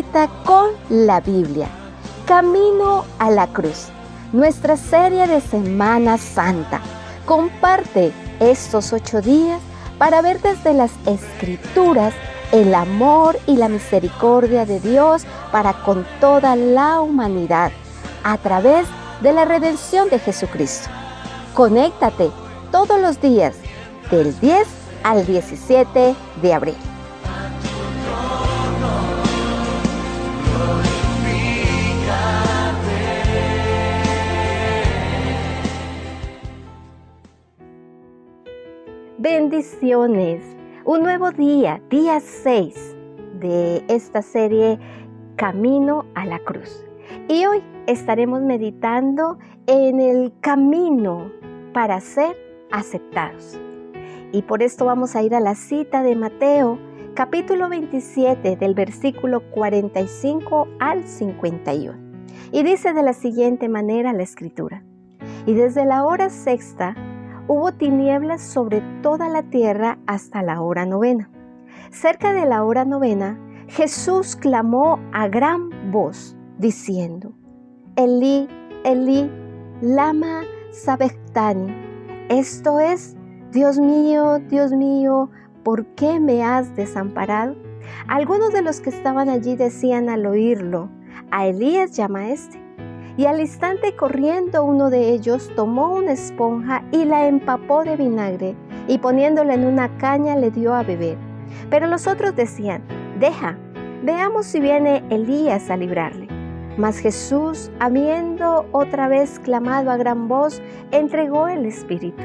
cita con la Biblia. Camino a la cruz, nuestra serie de Semana Santa. Comparte estos 8 días para ver desde las Escrituras el amor y la misericordia de Dios para con toda la humanidad a través de la redención de Jesucristo. Conéctate todos los días del 10 al 17 de abril. Bendiciones. Un nuevo día 6 de esta serie Camino a la Cruz. Y hoy estaremos meditando en el camino para ser aceptados. Y por esto vamos a ir a la cita de Mateo, capítulo 27, del versículo 45 al 51. Y dice de la siguiente manera la Escritura: y desde la hora sexta hubo tinieblas sobre toda la tierra hasta la hora novena. Cerca de la hora novena, Jesús clamó a gran voz, diciendo: Elí, Elí, lama sabactani. Esto es: Dios mío, ¿por qué me has desamparado? Algunos de los que estaban allí decían al oírlo: a Elías llama este. Y al instante, corriendo uno de ellos, tomó una esponja y la empapó de vinagre, y poniéndola en una caña le dio a beber. Pero los otros decían: deja, veamos si viene Elías a librarle. Mas Jesús, habiendo otra vez clamado a gran voz, entregó el Espíritu.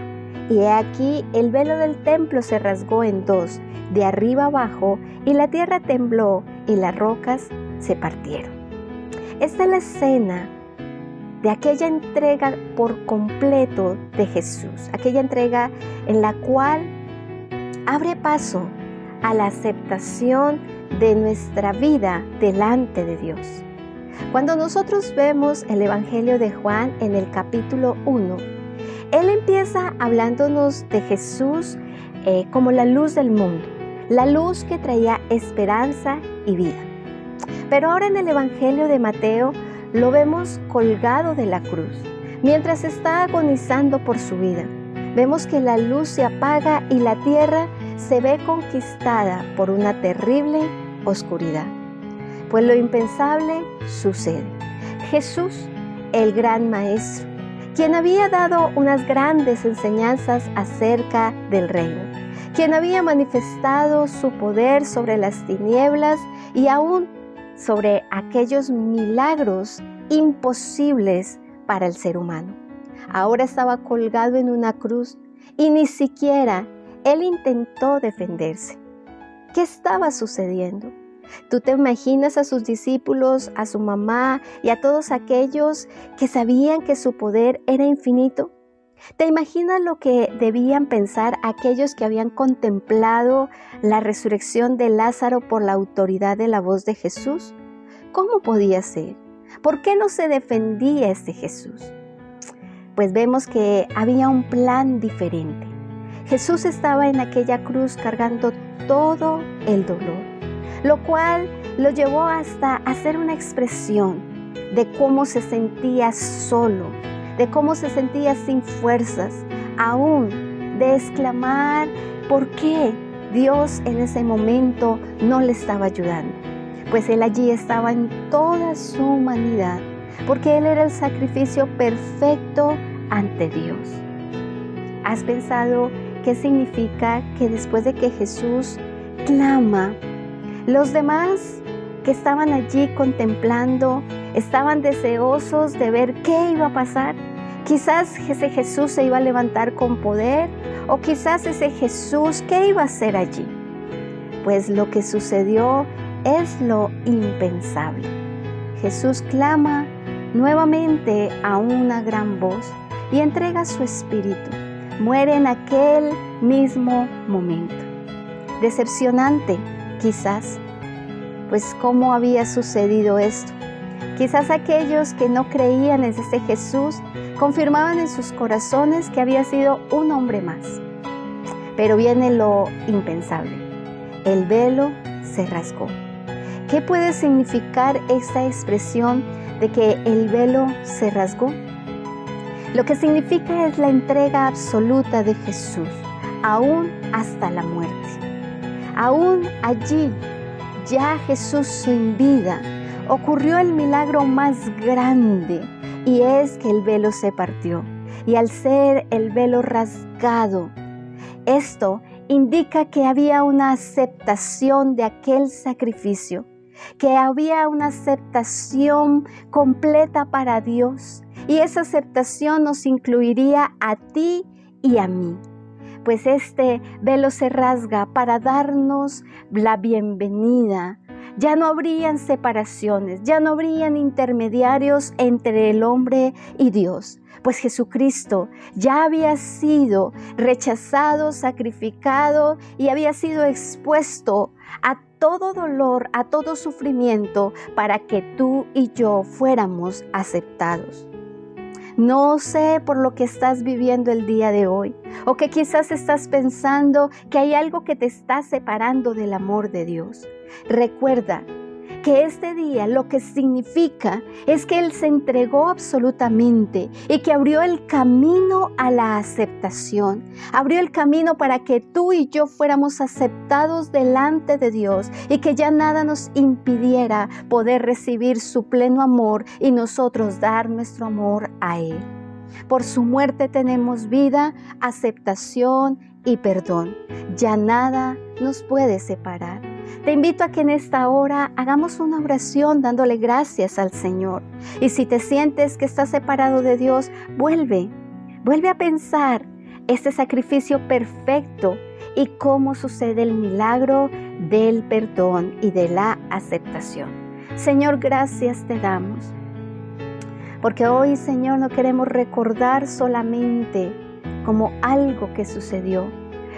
Y he aquí el velo del templo se rasgó en dos, de arriba abajo, y la tierra tembló, y las rocas se partieron. Esta es la escena de aquella entrega por completo de Jesús, aquella entrega en la cual abre paso a la aceptación de nuestra vida delante de Dios. Cuando nosotros vemos el Evangelio de Juan en el capítulo 1, él empieza hablándonos de Jesús como la luz del mundo, la luz que traía esperanza y vida. Pero ahora en el Evangelio de Mateo lo vemos colgado de la cruz, mientras está agonizando por su vida. Vemos que la luz se apaga y la tierra se ve conquistada por una terrible oscuridad. Pues lo impensable sucede. Jesús, el gran maestro, quien había dado unas grandes enseñanzas acerca del reino, quien había manifestado su poder sobre las tinieblas y aún sobre aquellos milagros imposibles para el ser humano. Ahora estaba colgado en una cruz y ni siquiera él intentó defenderse. ¿Qué estaba sucediendo? ¿Tú te imaginas a sus discípulos, a su mamá y a todos aquellos que sabían que su poder era infinito? ¿Te imaginas lo que debían pensar aquellos que habían contemplado la resurrección de Lázaro por la autoridad de la voz de Jesús? ¿Cómo podía ser? ¿Por qué no se defendía este Jesús? Pues vemos que había un plan diferente. Jesús estaba en aquella cruz cargando todo el dolor, lo cual lo llevó hasta hacer una expresión de cómo se sentía solo, de cómo se sentía sin fuerzas, aún de exclamar por qué Dios en ese momento no le estaba ayudando. Pues Él allí estaba en toda su humanidad, porque Él era el sacrificio perfecto ante Dios. ¿Has pensado qué significa que después de que Jesús clama, los demás que estaban allí contemplando estaban deseosos de ver qué iba a pasar? Quizás ese Jesús se iba a levantar con poder, o quizás ese Jesús, ¿qué iba a hacer allí? Pues lo que sucedió es lo impensable. Jesús clama nuevamente a una gran voz y entrega su espíritu. Muere en aquel mismo momento. Decepcionante, quizás, pues ¿cómo había sucedido esto? Quizás aquellos que no creían en ese Jesús confirmaban en sus corazones que había sido un hombre más. Pero viene lo impensable. El velo se rasgó. ¿Qué puede significar esta expresión de que el velo se rasgó? Lo que significa es la entrega absoluta de Jesús, aún hasta la muerte. Aún allí, ya Jesús sin vida, ocurrió el milagro más grande, y es que el velo se partió. Y al ser el velo rasgado, esto indica que había una aceptación de aquel sacrificio, que había una aceptación completa para Dios, y esa aceptación nos incluiría a ti y a mí. Pues este velo se rasga para darnos la bienvenida. Ya no habrían separaciones, ya no habrían intermediarios entre el hombre y Dios, pues Jesucristo ya había sido rechazado, sacrificado y había sido expuesto a todo dolor, a todo sufrimiento, para que tú y yo fuéramos aceptados. No sé por lo que estás viviendo el día de hoy, o que quizás estás pensando que hay algo que te está separando del amor de Dios. Recuerda que este día lo que significa es que Él se entregó absolutamente y que abrió el camino a la aceptación. Abrió el camino para que tú y yo fuéramos aceptados delante de Dios y que ya nada nos impidiera poder recibir su pleno amor y nosotros dar nuestro amor a Él. Por su muerte tenemos vida, aceptación y perdón. Ya nada nos puede separar. Te invito a que en esta hora hagamos una oración dándole gracias al Señor. Y si te sientes que estás separado de Dios, vuelve a pensar este sacrificio perfecto y cómo sucede el milagro del perdón y de la aceptación. Señor, gracias te damos. Porque hoy, Señor, no queremos recordar solamente como algo que sucedió,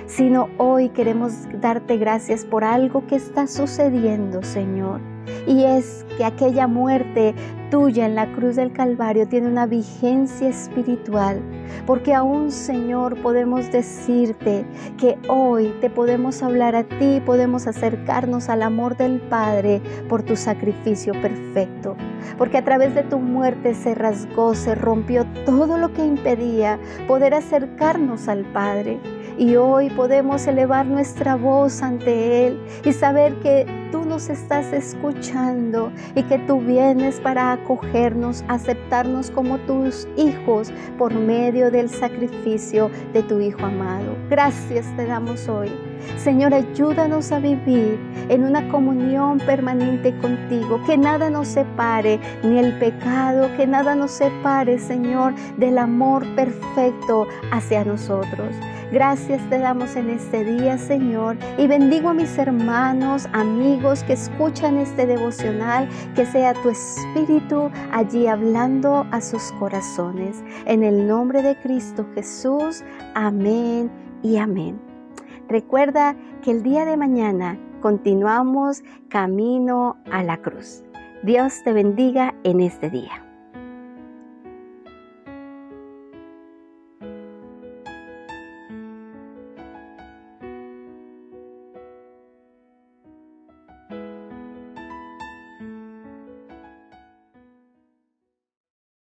sino hoy queremos darte gracias por algo que está sucediendo, Señor. Y es que aquella muerte tuya en la cruz del Calvario tiene una vigencia espiritual, porque aún, Señor, podemos decirte que hoy te podemos hablar a ti, podemos acercarnos al amor del Padre por tu sacrificio perfecto, porque a través de tu muerte se rasgó, se rompió todo lo que impedía poder acercarnos al Padre. Y hoy podemos elevar nuestra voz ante Él y saber que tú nos estás escuchando y que tú vienes para acogernos, aceptarnos como tus hijos por medio del sacrificio de tu Hijo amado. Gracias te damos hoy. Señor, ayúdanos a vivir en una comunión permanente contigo, que nada nos separe, ni el pecado, que nada nos separe, Señor, del amor perfecto hacia nosotros. Gracias te damos en este día, Señor, y bendigo a mis hermanos, amigos que escuchan este devocional, que sea tu Espíritu allí hablando a sus corazones. En el nombre de Cristo Jesús, amén y amén. Recuerda que el día de mañana continuamos camino a la cruz. Dios te bendiga en este día.